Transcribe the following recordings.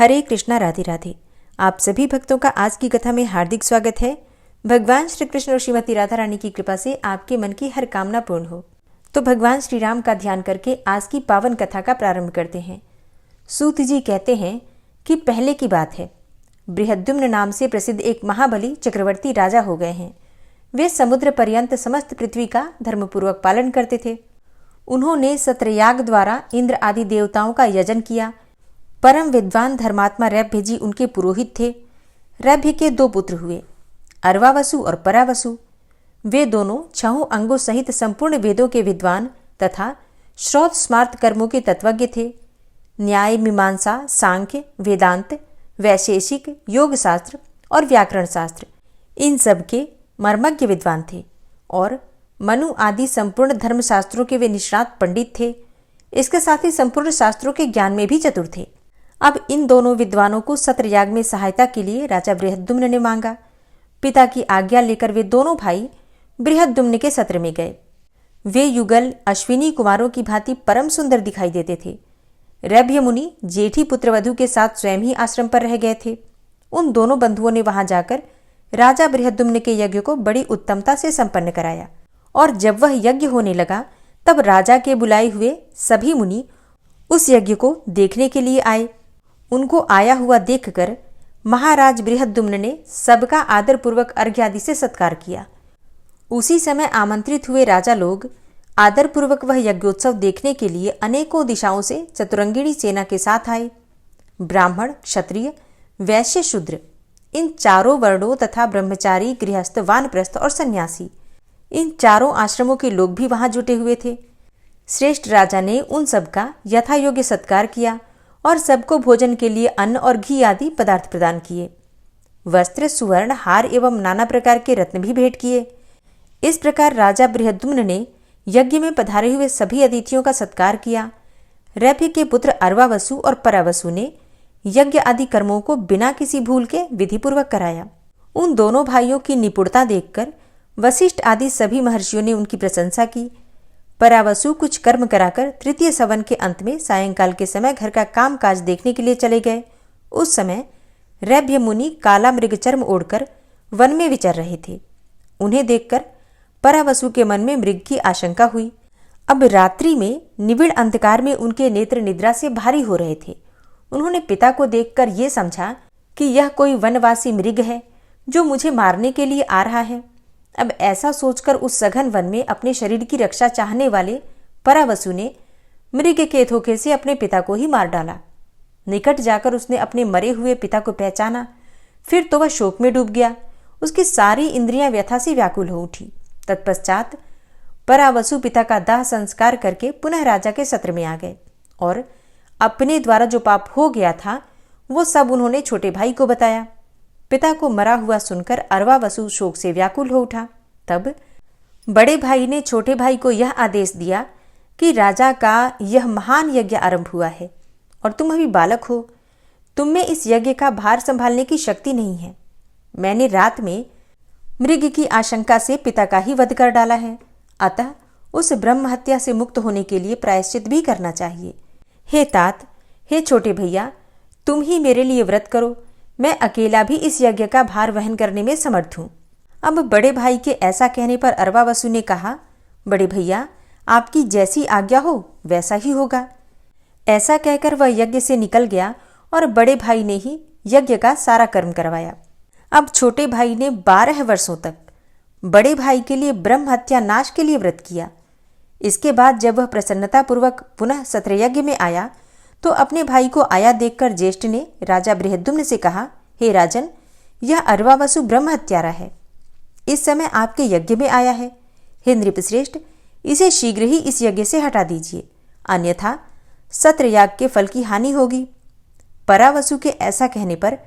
हरे कृष्णा, राधे राधे। आप सभी भक्तों का आज की कथा में हार्दिक स्वागत है। भगवान श्री कृष्ण और श्रीमती राधा रानी की कृपा से आपके मन की हर कामना पूर्ण हो। तो भगवान श्री राम का ध्यान करके आज की पावन कथा का प्रारंभ करते हैं। सूत जी कहते हैं कि पहले की बात है, बृहद्युम्न नाम से प्रसिद्ध एक महाबली चक्रवर्ती राजा हो गए हैं। वे समुद्र पर्यंत समस्त पृथ्वी का धर्मपूर्वक पालन करते थे। उन्होंने सत्रयाग द्वारा इंद्र आदि देवताओं का यजन किया। परम विद्वान धर्मात्मा रैभ्य जी उनके पुरोहित थे। रैभ्य के दो पुत्र हुए, अर्वावसु और परावसु। वे दोनों 6 अंगों सहित संपूर्ण वेदों के विद्वान तथा श्रौत स्मार्त कर्मों के तत्वज्ञ थे। न्याय, मीमांसा, सांख्य, वेदांत, वैशेषिक, योग शास्त्र और व्याकरण शास्त्र, इन सब के मर्मज्ञ विद्वान थे और मनु आदि संपूर्ण धर्मशास्त्रों के वे निष्णात पंडित थे। इसके साथ ही संपूर्ण शास्त्रों के ज्ञान में भी चतुर थे। अब इन दोनों विद्वानों को सत्रयाग में सहायता के लिए राजा बृहद्युम्न ने मांगा। पिता की आज्ञा लेकर वे दोनों भाई बृहद्युम्न के सत्र में गए। वे युगल अश्विनी कुमारों की भांति परम सुंदर दिखाई देते थे। रैभ्य मुनि जेठी पुत्रवधू के साथ स्वयं ही आश्रम पर रह गए थे। उन दोनों बंधुओं ने वहां जाकर राजा बृहद्युम्न के यज्ञ को बड़ी उत्तमता से संपन्न कराया और जब वह यज्ञ होने लगा तब राजा के बुलाए हुए सभी मुनि उस यज्ञ को देखने के लिए आए। उनको आया हुआ देखकर महाराज बृहद्युम्न ने सबका आदरपूर्वक अर्घ्य आदि से सत्कार किया। उसी समय आमंत्रित हुए राजा लोग आदरपूर्वक वह यज्ञोत्सव देखने के लिए अनेकों दिशाओं से चतुरंगिणी सेना के साथ आए। ब्राह्मण, क्षत्रिय, वैश्य, शूद्र, इन चारों वर्णों तथा ब्रह्मचारी, गृहस्थ, वानप्रस्थ और सन्यासी, इन चारों आश्रमों के लोग भी वहां जुटे हुए थे। श्रेष्ठ राजा ने उन सबका यथायोग्य सत्कार किया और सबको भोजन के लिए अन्न और घी आदि पदार्थ प्रदान किए। वस्त्र, सुवर्ण, हार एवं नाना प्रकार के रत्न भी भेंट किए। इस प्रकार राजा बृहद्युम्न ने यज्ञ में पधारे हुए सभी अतिथियों का सत्कार किया। रैभ्य के पुत्र अर्वावसु और परावसु ने यज्ञ आदि कर्मों को बिना किसी भूल के विधिपूर्वक कराया। उन दोनों भाइयों की निपुणता देखकर वशिष्ठ आदि सभी महर्षियों ने उनकी प्रशंसा की। परावसु कुछ कर्म कराकर तृतीय सवन के अंत में सायंकाल के समय घर का काम काज देखने के लिए चले गए। उस समय रैभ्य मुनि काला मृगचर्म ओढ़कर वन में विचर रहे थे। उन्हें देखकर परावसु के मन में मृग की आशंका हुई। अब रात्रि में निबिड़ अंधकार में उनके नेत्र निद्रा से भारी हो रहे थे। उन्होंने पिता को देखकर ये समझा कि यह कोई वनवासी मृग है जो मुझे मारने के लिए आ रहा है। अब ऐसा सोचकर उस सघन वन में अपने शरीर की रक्षा चाहने वाले परावसु ने मृग के धोखे से अपने पिता को ही मार डाला। निकट जाकर उसने अपने मरे हुए पिता को पहचाना। फिर तो वह शोक में डूब गया। उसकी सारी इंद्रियां व्यथा से व्याकुल हो उठी। तत्पश्चात परावसु पिता का दाह संस्कार करके पुनः राजा के सत्र में आ गए और अपने द्वारा जो पाप हो गया था वो सब उन्होंने छोटे भाई को बताया। पिता को मरा हुआ सुनकर अर्वावसु शोक से व्याकुल हो उठा। तब बड़े भाई ने छोटे भाई को यह आदेश दिया कि राजा का यह महान यज्ञ आरंभ हुआ है और तुम अभी बालक हो। तुम में इस यज्ञ का भार संभालने की शक्ति नहीं है। मैंने रात में मृग की आशंका से पिता का ही वध कर डाला है, अतः उस ब्रह्म हत्या से मुक्त होने के लिए प्रायश्चित भी करना चाहिए। हे तात, हे छोटे भैया, तुम ही मेरे लिए व्रत करो। मैं अकेला भी इस यज्ञ का भार वहन करने में समर्थ हूं। अब बड़े भाई के ऐसा कहने पर अर्वावसु ने कहा, बड़े भैया, आपकी जैसी आज्ञा हो वैसा ही होगा। ऐसा कहकर वह यज्ञ से निकल गया और बड़े भाई ने ही यज्ञ का सारा कर्म करवाया। अब छोटे भाई ने 12 वर्षों तक बड़े भाई के लिए ब्रह्म हत्या नाश के लिए व्रत किया। इसके बाद जब वह प्रसन्नतापूर्वक पुनः सत्रयज्ञ में आया तो अपने भाई को आया देखकर ज्येष्ठ ने राजा बृहद्युम्न से कहा, हे राजन, यह अर्वावसु ब्रह्म हत्यारा है। इस समय आपके यज्ञ में आया है। हे नृपश्रेष्ठ, इसे शीघ्र ही इस यज्ञ से हटा दीजिए, अन्यथा सत्रयाग के फल की हानि होगी। परावसु के ऐसा कहने पर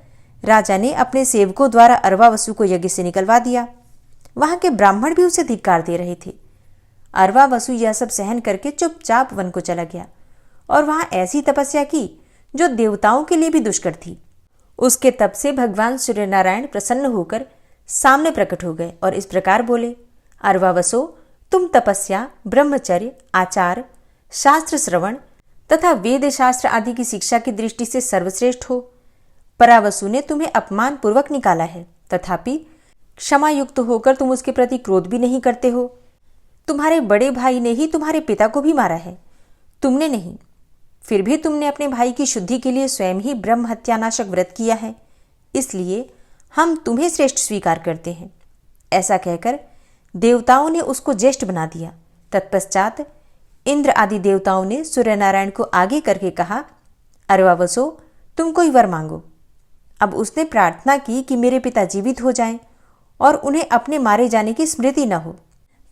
राजा ने अपने सेवकों द्वारा अर्वावसु को यज्ञ से निकलवा दिया। वहां के ब्राह्मण भी उसे धिक्कार दे रहे थे। अर्वावसु यह सब सहन करके चुपचाप वन को चला गया और वहां ऐसी तपस्या की जो देवताओं के लिए भी दुष्कर थी। उसके तप से भगवान सूर्य नारायण प्रसन्न होकर सामने प्रकट हो गए और इस प्रकार बोले, अर्वावसो, तुम तपस्या, ब्रह्मचर्य, आचार, शास्त्र श्रवण तथा वेद शास्त्र आदि की शिक्षा की दृष्टि से सर्वश्रेष्ठ हो। परावसु ने तुम्हें अपमान पूर्वक निकाला है, तथापि क्षमा युक्त होकर तुम उसके प्रति क्रोध भी नहीं करते हो। तुम्हारे बड़े भाई ने ही तुम्हारे पिता को भी मारा है, तुमने नहीं। फिर भी तुमने अपने भाई की शुद्धि के लिए स्वयं ही ब्रह्म हत्यानाशक व्रत किया है, इसलिए हम तुम्हें श्रेष्ठ स्वीकार करते हैं। ऐसा कहकर देवताओं ने उसको ज्येष्ठ बना दिया। तत्पश्चात इंद्र आदि देवताओं ने सूर्यनारायण को आगे करके कहा, अर्वावसो, तुम कोई वर मांगो। अब उसने प्रार्थना की कि मेरे पिता जीवित हो जाएं और उन्हें अपने मारे जाने की स्मृति न हो।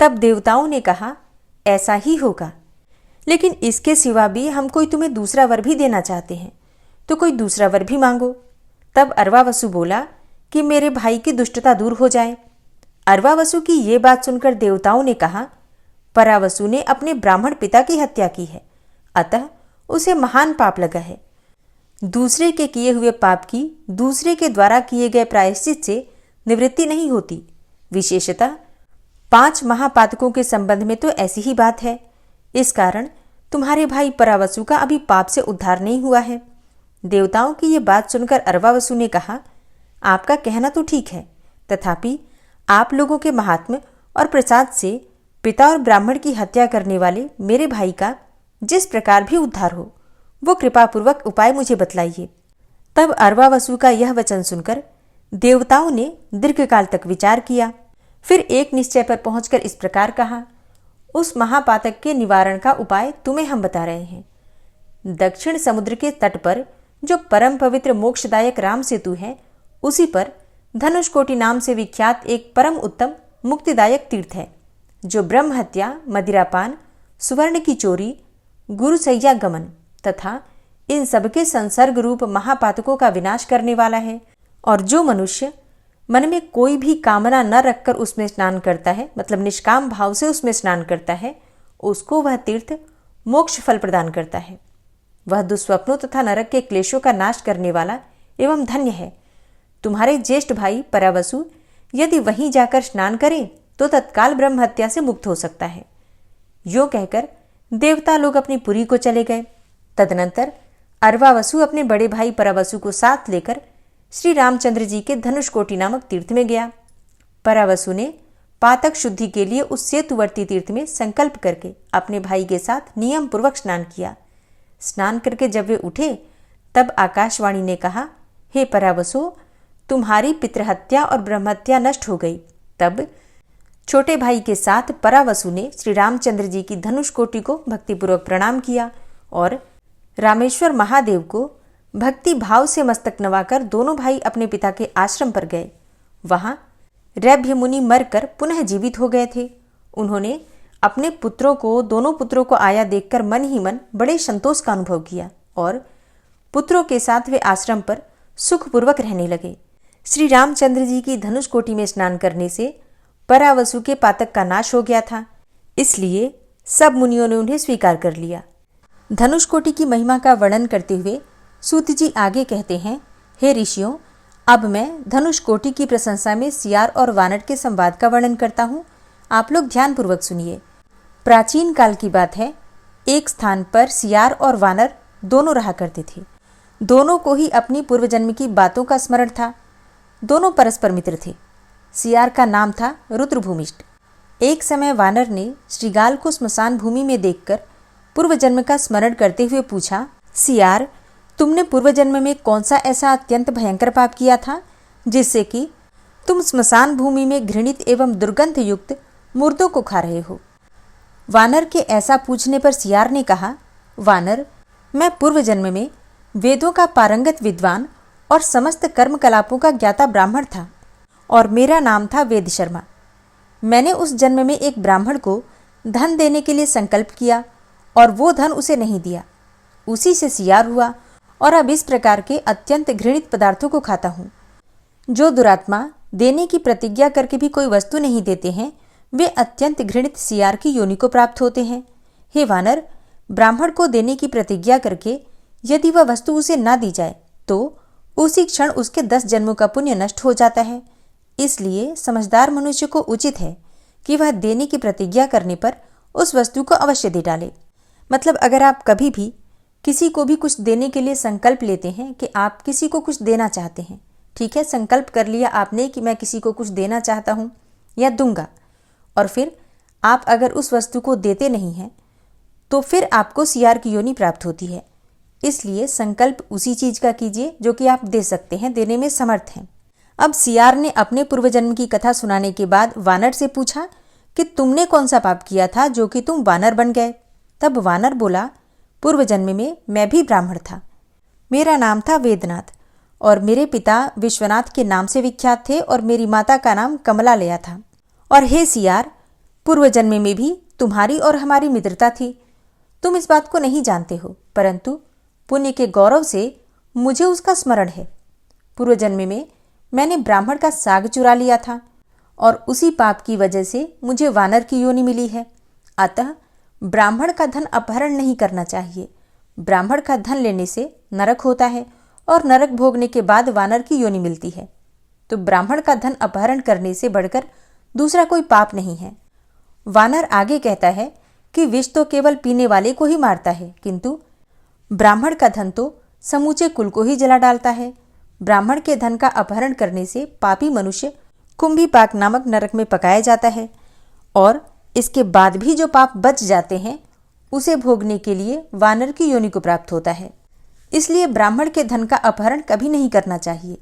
तब देवताओं ने कहा, ऐसा ही होगा, लेकिन इसके सिवा भी हम कोई तुम्हें दूसरा वर भी देना चाहते हैं, तो कोई दूसरा वर भी मांगो। तब अर्वावसु बोला कि मेरे भाई की दुष्टता दूर हो जाए। अर्वावसु की ये बात सुनकर देवताओं ने कहा, परावसु ने अपने ब्राह्मण पिता की हत्या की है, अतः उसे महान पाप लगा है। दूसरे के किए हुए पाप की दूसरे के द्वारा किए गए प्रायश्चित से निवृत्ति नहीं होती। विशेषतः 5 महापातकों के संबंध में तो ऐसी ही बात है। इस कारण तुम्हारे भाई परावसु का अभी पाप से उद्धार नहीं हुआ है। देवताओं की ये बात सुनकर अर्वावसु ने कहा, आपका कहना तो ठीक है, तथापि आप लोगों के महात्म्य और प्रसाद से पिता और ब्राह्मण की हत्या करने वाले मेरे भाई का जिस प्रकार भी उद्धार हो, वो कृपापूर्वक उपाय मुझे बतलाइए। तब अर्वावसु का यह वचन सुनकर देवताओं ने दीर्घकाल तक विचार किया। फिर एक निश्चय पर पहुंचकर इस प्रकार कहा, उस महापातक के निवारण का उपाय तुम्हें हम बता रहे हैं। दक्षिण समुद्र के तट पर जो परम पवित्र मोक्षदायक राम सेतु है, उसी पर धनुषकोटि नाम से विख्यात एक परम उत्तम मुक्तिदायक तीर्थ है, जो ब्रह्म हत्या, मदिरापान, सुवर्ण की चोरी, गुरुसैया गमन तथा इन सबके संसर्ग रूप महापातकों का विनाश करने वाला है। और जो मनुष्य मन में कोई भी कामना न रखकर उसमें स्नान करता है, मतलब निष्काम भाव से उसमें स्नान करता है, उसको वह तीर्थ मोक्ष फल प्रदान करता है। वह दुस्वप्नों तथा नरक के क्लेशों का नाश करने वाला एवं धन्य है। तुम्हारे ज्येष्ठ भाई परावसु यदि वहीं जाकर स्नान करें तो तत्काल ब्रह्म हत्या से मुक्त हो सकता है। यो कहकर देवता लोग अपनी पुरी को चले गए। तदनंतर अर्वावसु अपने बड़े भाई परावसु को साथ लेकर श्री रामचंद्र जी के धनुषकोटि नामक तीर्थ में गया। परावसु ने पातक शुद्धि के लिए उस सेतुवर्ती तीर्थ में संकल्प करके अपने भाई के साथ नियम पूर्वक स्नान किया। स्नान करके जब वे उठे तब आकाशवाणी ने कहा, हे परावसु, तुम्हारी पितृहत्या और ब्रह्महत्या नष्ट हो गई। तब छोटे भाई के साथ परावसु ने श्री रामचंद्र जी की धनुषकोटि को भक्तिपूर्वक प्रणाम किया और रामेश्वर महादेव को भक्ति भाव से मस्तक नवाकर दोनों भाई अपने पिता के आश्रम पर गए। वहां रैभ्य मुनि मरकर पुनः जीवित हो गए थे। उन्होंने अपने दोनों पुत्रों को आया देखकर मन ही मन बड़े संतोष का अनुभव किया और पुत्रों के साथ वे आश्रम पर सुखपूर्वक रहने लगे। श्री रामचंद्र जी की धनुषकोटि में स्नान करने से परावसु के पातक का नाश हो गया था, इसलिए सब मुनियों ने उन्हें स्वीकार कर लिया। धनुषकोटि की महिमा का वर्णन करते हुए सूत जी आगे कहते हैं, हे ऋषियों, अब मैं धनुषकोटि की प्रशंसा में सियार और वानर के संवाद का वर्णन करता हूँ। आप लोग ध्यानपूर्वक सुनिए। प्राचीन काल की बात है, एक स्थान पर सियार और वानर दोनों रहा करते थे। दोनों को ही अपनी पूर्व जन्म की बातों का स्मरण था। दोनों परस्पर मित्र थे। सियार का नाम था रुद्रभूमिष्ठ। एक समय वानर ने श्रीगाल को स्मशान भूमि में देखकर पूर्व जन्म का स्मरण करते हुए पूछा, सियार, तुमने पूर्व जन्म में कौन सा ऐसा अत्यंत भयंकर पाप किया था जिससे कि तुम स्मशान भूमि में घृणित एवं दुर्गंध युक्त मुर्दों को खा रहे हो? वानर के ऐसा पूछने पर सियार ने कहा, वानर, मैं पूर्व जन्म में वेदों का पारंगत विद्वान और समस्त कर्मकलापों का ज्ञाता ब्राह्मण था और मेरा नाम था वेद शर्मा। मैंने उस जन्म में एक ब्राह्मण को धन देने के लिए संकल्प किया और वो धन उसे नहीं दिया। उसी से सियार हुआ और अब इस प्रकार के अत्यंत घृणित पदार्थों को खाता हूँ। जो दुरात्मा देने की प्रतिज्ञा करके भी कोई वस्तु नहीं देते हैं, वे अत्यंत घृणित सियार की योनि को प्राप्त होते हैं। हे वानर, ब्राह्मण को देने की प्रतिज्ञा करके यदि वह वस्तु उसे ना दी जाए तो उसी क्षण उसके 10 जन्मों का पुण्य नष्ट हो जाता है। इसलिए समझदार मनुष्य को उचित है कि वह देने की प्रतिज्ञा करने पर उस वस्तु को अवश्य दे डाले। मतलब अगर आप कभी भी किसी को भी कुछ देने के लिए संकल्प लेते हैं कि आप किसी को कुछ देना चाहते हैं, ठीक है, संकल्प कर लिया आपने कि मैं किसी को कुछ देना चाहता हूँ या दूंगा, और फिर आप अगर उस वस्तु को देते नहीं हैं तो फिर आपको सियार की योनि प्राप्त होती है। इसलिए संकल्प उसी चीज का कीजिए जो कि आप दे सकते हैं, देने में समर्थ हैं। अब सियार ने अपने पूर्वजन्म की कथा सुनाने के बाद वानर से पूछा कि तुमने कौन सा पाप किया था जो कि तुम वानर बन गए। तब वानर बोला, पूर्व जन्म में मैं भी ब्राह्मण था। मेरा नाम था वेदनाथ और मेरे पिता विश्वनाथ के नाम से विख्यात थे और मेरी माता का नाम कमलालया था। और हे सियार, पूर्व जन्म में भी तुम्हारी और हमारी मित्रता थी। तुम इस बात को नहीं जानते हो, परंतु पुण्य के गौरव से मुझे उसका स्मरण है। पूर्व जन्म में मैंने ब्राह्मण का साग चुरा लिया था और उसी पाप की वजह से मुझे वानर की योनि मिली है। अतः ब्राह्मण का धन अपहरण नहीं करना चाहिए। ब्राह्मण का धन लेने से नरक होता है और नरक भोगने के बाद वानर की योनि मिलती है। तो ब्राह्मण का धन अपहरण करने से बढ़कर दूसरा कोई पाप नहीं है। वानर आगे कहता है कि विष तो केवल पीने वाले को ही मारता है, किंतु ब्राह्मण का धन तो समूचे कुल को ही जला डालता है। ब्राह्मण के धन का अपहरण करने से पापी मनुष्य कुंभीपाक नामक नरक में पकाया जाता है और इसके बाद भी जो पाप बच जाते हैं उसे भोगने के लिए वानर की योनि को प्राप्त होता है। इसलिए ब्राह्मण के धन का अपहरण कभी नहीं करना चाहिए।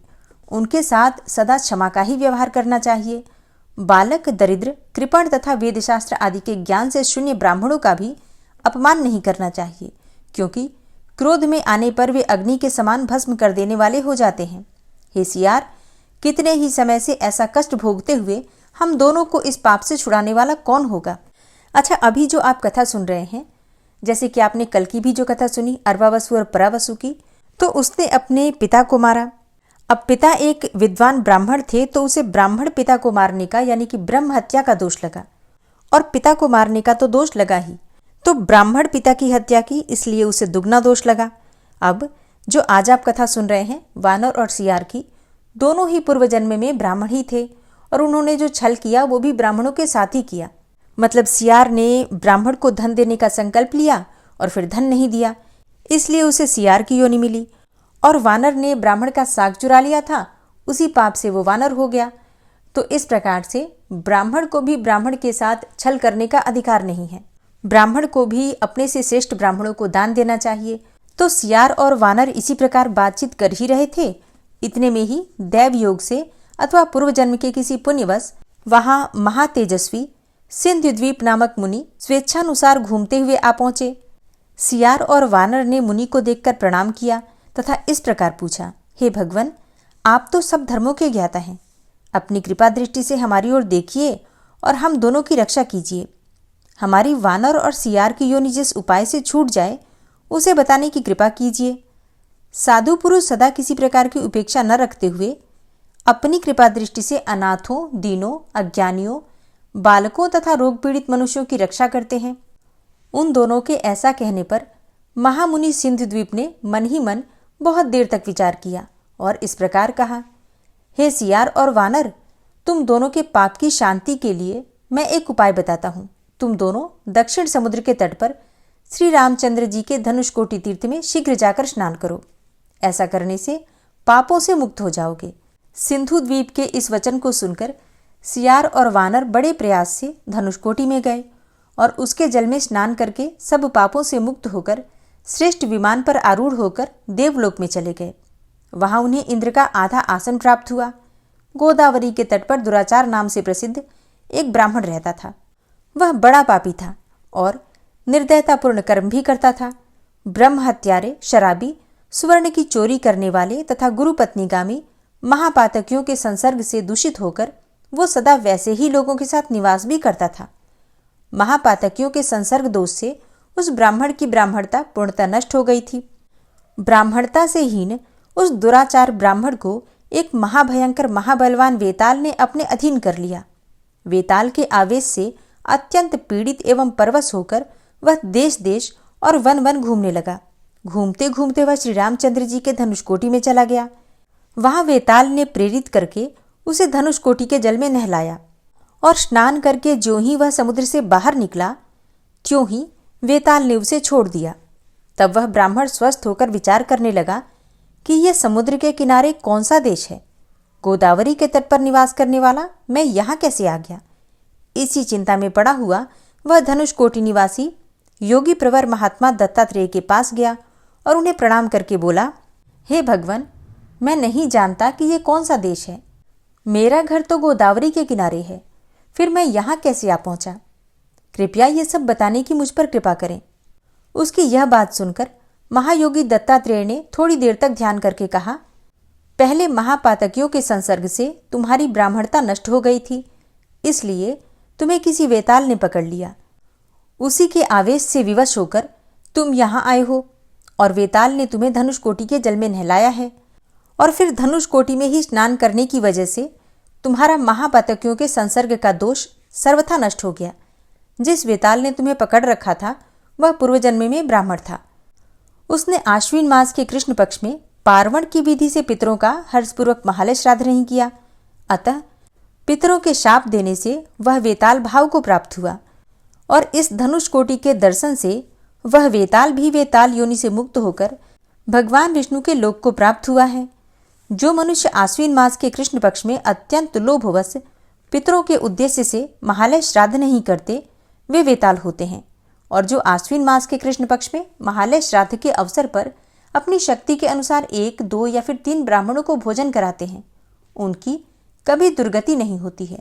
उनके साथ सदा क्षमा का ही व्यवहार करना चाहिए। बालक, दरिद्र, कृपण तथा वेदशास्त्र आदि के ज्ञान से शून्य ब्राह्मणों का भी अपमान नहीं करना चाहिए, क्योंकि क्रोध में आने पर वे अग्नि के समान भस्म कर देने वाले हो जाते हैं। हे सियार, कितने ही समय से ऐसा कष्ट भोगते हुए हम दोनों को इस पाप से छुड़ाने वाला कौन होगा। अच्छा, अभी जो आप कथा सुन रहे हैं, जैसे कि आपने कल की भी जो कथा सुनी अर्वावसु और परावसु की, तो उसने अपने पिता को मारा। अब पिता एक विद्वान ब्राह्मण थे तो उसे ब्राह्मण पिता को मारने का यानी कि ब्रह्म हत्या का दोष लगा, और पिता को मारने का तो दोष लगा ही, तो ब्राह्मण पिता की हत्या की, इसलिए उसे दुगना दोष लगा। अब जो आज आप कथा सुन रहे हैं वानर और सियार की, दोनों ही पूर्व जन्म में ब्राह्मण ही थे और उन्होंने जो छल किया वो भी ब्राह्मणों के साथ ही किया। मतलब सियार ने ब्राह्मण को धन देने का संकल्प लिया और फिर धन नहीं दिया, इसलिए उसे सियार की योनि मिली। और वानर ने ब्राह्मण का साग चुरा लिया था, उसी पाप से वो वानर हो गया। तो इस प्रकार से ब्राह्मण को भी ब्राह्मण के साथ छल करने का अधिकार नहीं है। ब्राह्मण को भी अपने से श्रेष्ठ ब्राह्मणों को दान देना चाहिए। तो सियार और वानर इसी प्रकार बातचीत कर ही रहे थे। इतने में ही दैव योग से अथवा पूर्व जन्म के किसी पुण्यवश वहां महातेजस्वी सिंधु द्वीप नामक मुनि स्वेच्छानुसार घूमते हुए आ पहुंचे। सियार और वानर ने मुनि को देखकर प्रणाम किया तथा इस प्रकार पूछा, हे भगवान, आप तो सब धर्मों के ज्ञाता हैं, अपनी कृपा दृष्टि से हमारी ओर देखिए और हम दोनों की रक्षा कीजिए। हमारी वानर और सियार की योनि जिस उपाय से छूट जाए उसे बताने की कृपा कीजिए। साधु पुरुष सदा किसी प्रकार की उपेक्षा न रखते हुए अपनी कृपा दृष्टि से अनाथों, दीनों, अज्ञानियों, बालकों तथा रोग पीड़ित मनुष्यों की रक्षा करते हैं। उन दोनों के ऐसा कहने पर महामुनि सिंधु द्वीप ने मन ही मन बहुत देर तक विचार किया और इस प्रकार कहा, हे सियार और वानर, तुम दोनों के पाप की शांति के लिए मैं एक उपाय बताता हूँ। तुम दोनों दक्षिण समुद्र के तट पर श्री रामचंद्र जी के धनुषकोटि तीर्थ में शीघ्र जाकर स्नान करो। ऐसा करने से पापों से मुक्त हो जाओगे। सिंधु द्वीप के इस वचन को सुनकर सियार और वानर बड़े प्रयास से धनुषकोटि में गए और उसके जल में स्नान करके सब पापों से मुक्त होकर श्रेष्ठ विमान पर आरूढ़ होकर देवलोक में चले गए। वहां उन्हें इंद्र का आधा आसन प्राप्त हुआ। गोदावरी के तट पर दुराचार नाम से प्रसिद्ध एक ब्राह्मण रहता था। वह बड़ा पापी था और निर्दयतापूर्ण कर्म भी करता था। ब्रह्म हत्यारे, शराबी, सुवर्ण की चोरी करने वाले तथा गुरु पत्नीगामी महापातकियों के संसर्ग से दूषित होकर वो सदा वैसे ही लोगों के साथ निवास भी करता था। महापातकियों के संसर्ग दोष से उस ब्राह्मण की ब्राह्मणता पूर्णतः नष्ट हो गई थी। ब्राह्मणता से हीन उस दुराचार ब्राह्मण को एक महाभयंकर महाबलवान वेताल ने अपने अधीन कर लिया। वेताल के आवेश से अत्यंत पीड़ित एवं परवश होकर वह देश देश और वन वन घूमने लगा। घूमते घूमते वह श्री रामचंद्र जी के धनुषकोटि में चला गया। वहां वेताल ने प्रेरित करके उसे धनुषकोटि के जल में नहलाया और स्नान करके ज्यों ही वह समुद्र से बाहर निकला त्यों ही वेताल ने उसे छोड़ दिया तब वह ब्राह्मण स्वस्थ होकर विचार करने लगा कि यह समुद्र के किनारे कौन सा देश है। गोदावरी के तट पर निवास करने वाला मैं यहाँ कैसे आ गया। इसी चिंता में पड़ा हुआ वह धनुषकोटि निवासी योगी प्रवर महात्मा दत्तात्रेय के पास गया और उन्हें प्रणाम करके बोला, हे भगवान, मैं नहीं जानता कि ये कौन सा देश है। मेरा घर तो गोदावरी के किनारे है, फिर मैं यहाँ कैसे आ पहुँचा। कृपया ये सब बताने की मुझ पर कृपा करें। उसकी यह बात सुनकर महायोगी दत्तात्रेय ने थोड़ी देर तक ध्यान करके कहा, पहले महापातकियों के संसर्ग से तुम्हारी ब्राह्मणता नष्ट हो गई थी, इसलिए तुम्हें किसी वेताल ने पकड़ लिया। उसी के आवेश से विवश होकर तुम यहाँ आए हो और वेताल ने तुम्हें धनुषकोटि के जल में नहलाया है और फिर धनुषकोटि में ही स्नान करने की वजह से तुम्हारा महापातकियों के संसर्ग का दोष सर्वथा नष्ट हो गया। जिस वेताल ने तुम्हें पकड़ रखा था वह पूर्वजन्म में ब्राह्मण था। उसने आश्विन मास के कृष्ण पक्ष में पार्वण की विधि से पितरों का हर्षपूर्वक महालय श्राद्ध नहीं किया, अतः पितरों के शाप देने से वह वेताल भाव को प्राप्त हुआ और इस धनुषकोटि के दर्शन से वह वेताल भी वेताल योनि से मुक्त होकर भगवान विष्णु के लोक को प्राप्त हुआ है। जो मनुष्य आश्विन मास के कृष्ण पक्ष में अत्यंत लोभवश पितरों के उद्देश्य से महालय श्राद्ध नहीं करते वे वेताल होते हैं, और जो आश्विन मास के कृष्ण पक्ष में महालय श्राद्ध के अवसर पर अपनी शक्ति के अनुसार 1, 2 या फिर 3 ब्राह्मणों को भोजन कराते हैं, उनकी कभी दुर्गति नहीं होती है।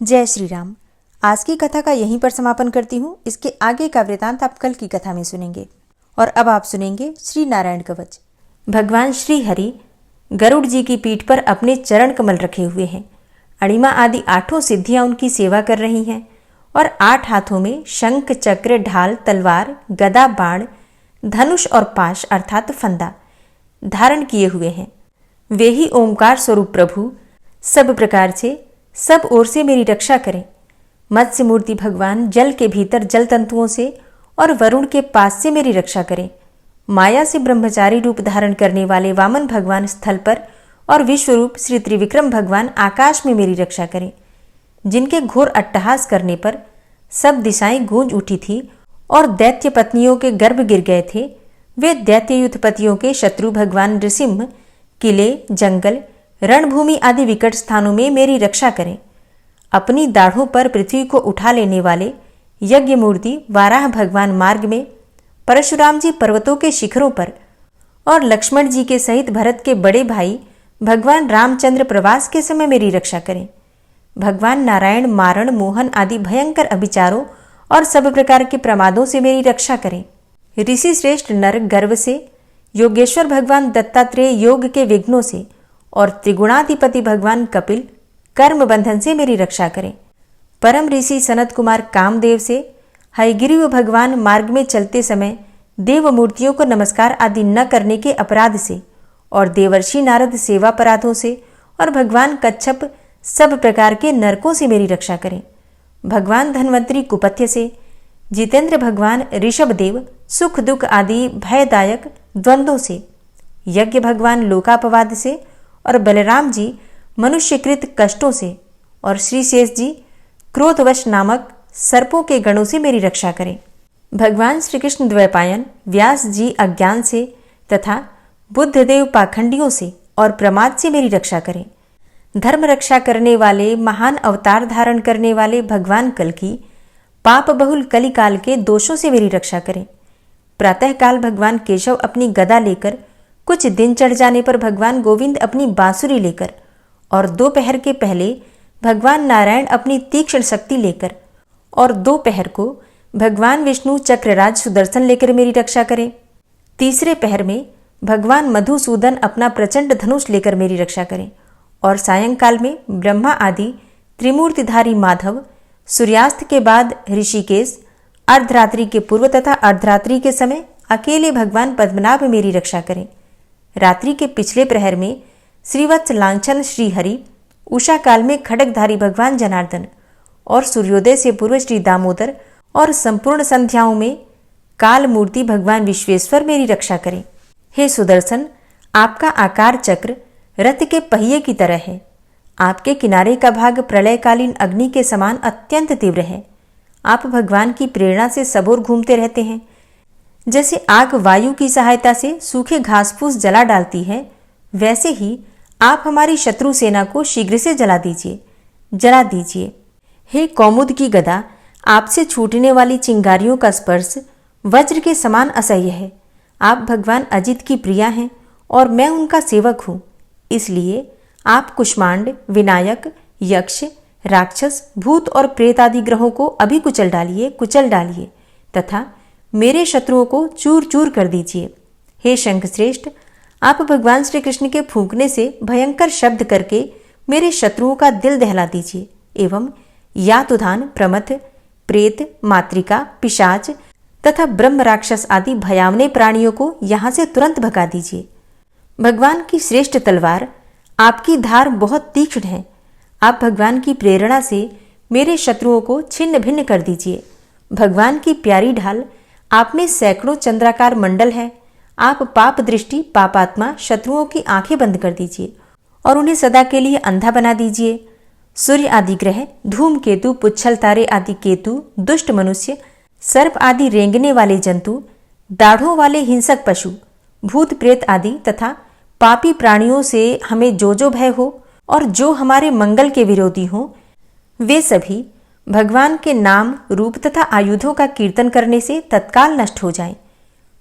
जय श्री राम। आज की कथा का यहीं पर समापन करती हूँ। इसके आगे का वृतांत आप कल की कथा में सुनेंगे। और अब आप सुनेंगे श्री नारायण कवच। भगवान श्री हरि गरुड़ जी की पीठ पर अपने चरण कमल रखे हुए हैं। अणिमा आदि 8 सिद्धियां उनकी सेवा कर रही हैं और 8 हाथों में शंख, चक्र, ढाल, तलवार, गदा, बाण, धनुष और पाश अर्थात फंदा धारण किए हुए हैं। वे ही ओंकार स्वरूप प्रभु सब प्रकार से सब ओर से मेरी रक्षा करें। मत्स्य मूर्ति भगवान जल के भीतर जल तंतुओं से और वरुण के पास से मेरी रक्षा करें। माया से ब्रह्मचारी रूप धारण करने वाले वामन भगवान स्थल पर और विश्वरूप श्री त्रिविक्रम भगवान आकाश में मेरी रक्षा करें। जिनके घोर अट्टहास करने पर सब दिशाएं गूंज उठी थी और दैत्य पत्नियों के गर्भ गिर गए थे, वे दैत्ययुत पतियों के शत्रु भगवान नृसिंह किले, जंगल, रणभूमि आदि विकट स्थानों में मेरी रक्षा करें। अपनी दाढ़ों पर पृथ्वी को उठा लेने वाले यज्ञ मूर्ति वाराह भगवान मार्ग में, परशुराम जी पर्वतों के शिखरों पर और लक्ष्मण जी के सहित भरत के बड़े भाई भगवान रामचंद्र प्रवास के समय मेरी रक्षा करें। भगवान नारायण मारण, मोहन आदि भयंकर अभिचारों और सब प्रकार के प्रमादों से मेरी रक्षा करें। ऋषि श्रेष्ठ नर गर्व से, योगेश्वर भगवान दत्तात्रेय योग के विघ्नों से और त्रिगुणाधिपति भगवान कपिल कर्म बंधन से मेरी रक्षा करें। परम ऋषि सनत कुमार कामदेव से, हयग्रीव भगवान मार्ग में चलते समय देव मूर्तियों को नमस्कार आदि न करने के अपराध से और देवर्षि नारद सेवा अपराधों से और भगवान कच्छप सब प्रकार के नरकों से मेरी रक्षा करें। भगवान धन्वंतरी कुपथ्य से, जितेंद्र भगवान ऋषभ देव सुख दुख आदि भयदायक द्वंद्वों से, यज्ञ भगवान लोकापवाद से और बलराम जी मनुष्यकृत कष्टों से और श्री शेष जी क्रोधवश नामक सर्पों के गणों से मेरी रक्षा करें। भगवान श्री कृष्ण द्वैपायन व्यास जी अज्ञान से तथा बुद्धदेव पाखंडियों से और प्रमाद से मेरी रक्षा करें। धर्म रक्षा करने वाले महान अवतार धारण करने वाले भगवान कल्कि पाप बहुल कलिकाल के दोषों से मेरी रक्षा करें। प्रातःकाल भगवान केशव अपनी गदा लेकर, कुछ दिन चढ़ जाने पर भगवान गोविंद अपनी बांसुरी लेकर और दोपहर के पहले भगवान नारायण अपनी तीक्ष्ण शक्ति लेकर और दोपहर को भगवान विष्णु चक्रराज सुदर्शन लेकर मेरी रक्षा करें। तीसरे पहर में भगवान मधुसूदन अपना प्रचंड धनुष लेकर मेरी रक्षा करें और सायंकाल में ब्रह्मा आदि त्रिमूर्तिधारी माधव, सूर्यास्त के बाद ऋषिकेश, अर्धरात्रि के पूर्व तथा अर्धरात्रि के समय अकेले भगवान पद्मनाभ मेरी रक्षा करें। रात्रि के पिछले प्रहर में श्रीवत्स लांछन श्रीहरि, उषा काल में खड्गधारी भगवान जनार्दन और सूर्योदय से पूर्व श्री दामोदर और संपूर्ण संध्याओं में काल मूर्ति भगवान विश्वेश्वर मेरी रक्षा करें। हे सुदर्शन, आपका आकार चक्र रथ के पहिए की तरह है। आपके किनारे का भाग प्रलयकालीन अग्नि के समान अत्यंत तीव्र है। आप भगवान की प्रेरणा से सबोर घूमते रहते हैं। जैसे आग वायु की सहायता से सूखे घास फूस जला डालती है, वैसे ही आप हमारी शत्रु सेना को शीघ्र से जला दीजिए। हे कौमुद की गदा, आपसे छूटने वाली चिंगारियों का स्पर्श वज्र के समान असह्य है। आप भगवान अजित की प्रिया हैं और मैं उनका सेवक हूँ, इसलिए आप कुष्मांड, विनायक, यक्ष, राक्षस, भूत और प्रेत आदि ग्रहों को अभी कुचल डालिए तथा मेरे शत्रुओं को चूर चूर कर दीजिए। हे शंखश्रेष्ठ, आप भगवान श्री कृष्ण के फूंकने से भयंकर शब्द करके मेरे शत्रुओं का दिल दहला दीजिए एवं यातुधान, प्रमथ, प्रेत, मातृका, पिशाच तथा ब्रह्म राक्षस आदि भयावने प्राणियों को यहाँ से तुरंत भगा दीजिए। भगवान की श्रेष्ठ तलवार, आपकी धार बहुत तीक्ष्ण है। आप भगवान की प्रेरणा से मेरे शत्रुओं को छिन्न भिन्न कर दीजिए। भगवान की प्यारी ढाल, आप में सैकड़ों चंद्राकार मंडल है। आप पाप दृष्टि, पापात्मा शत्रुओं की आंखें बंद कर दीजिए और उन्हें सदा के लिए अंधा बना दीजिए। सूर्य आदि ग्रह, धूमकेतु, पुच्छल तारे आदि केतु, दुष्ट मनुष्य, सर्प आदि रेंगने वाले जंतु, दाढ़ों वाले हिंसक पशु, भूत प्रेत आदि तथा पापी प्राणियों से हमें जो भय हो और जो हमारे मंगल के विरोधी हो, वे सभी भगवान के नाम, रूप तथा आयुधों का कीर्तन करने से तत्काल नष्ट हो जाएं।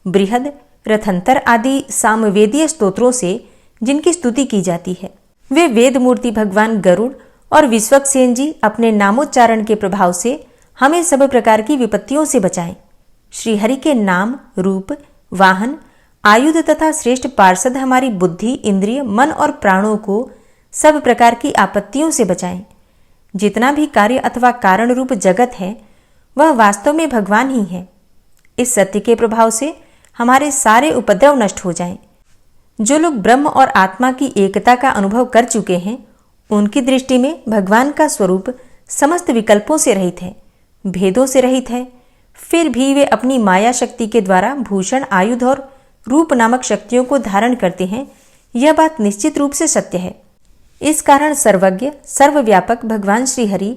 बृहद, रथंतर आदि सामवेदीय स्तोत्रों से जिनकी स्तुति की जाती है, वे वेद मूर्ति भगवान गरुड़ और विश्वक्सेन जी अपने नामोच्चारण के प्रभाव से हमें सब प्रकार की विपत्तियों से बचाएं। श्रीहरि के नाम, रूप, वाहन, आयुध तथा श्रेष्ठ पार्षद हमारी बुद्धि, इंद्रिय, मन और प्राणों को सब प्रकार की आपत्तियों से बचाएं। जितना भी कार्य अथवा कारण रूप जगत है, वह वास्तव में भगवान ही है। इस सत्य के प्रभाव से हमारे सारे उपद्रव नष्ट हो जाएं। जो लोग ब्रह्म और आत्मा की एकता का अनुभव कर चुके हैं, उनकी दृष्टि में भगवान का स्वरूप समस्त विकल्पों से रहित है, भेदों से रहित है। फिर भी वे अपनी माया शक्ति के द्वारा भूषण, आयुध और रूप नामक शक्तियों को धारण करते हैं। यह बात निश्चित रूप से सत्य है। इस कारण सर्वज्ञ, सर्वव्यापक भगवान श्री हरि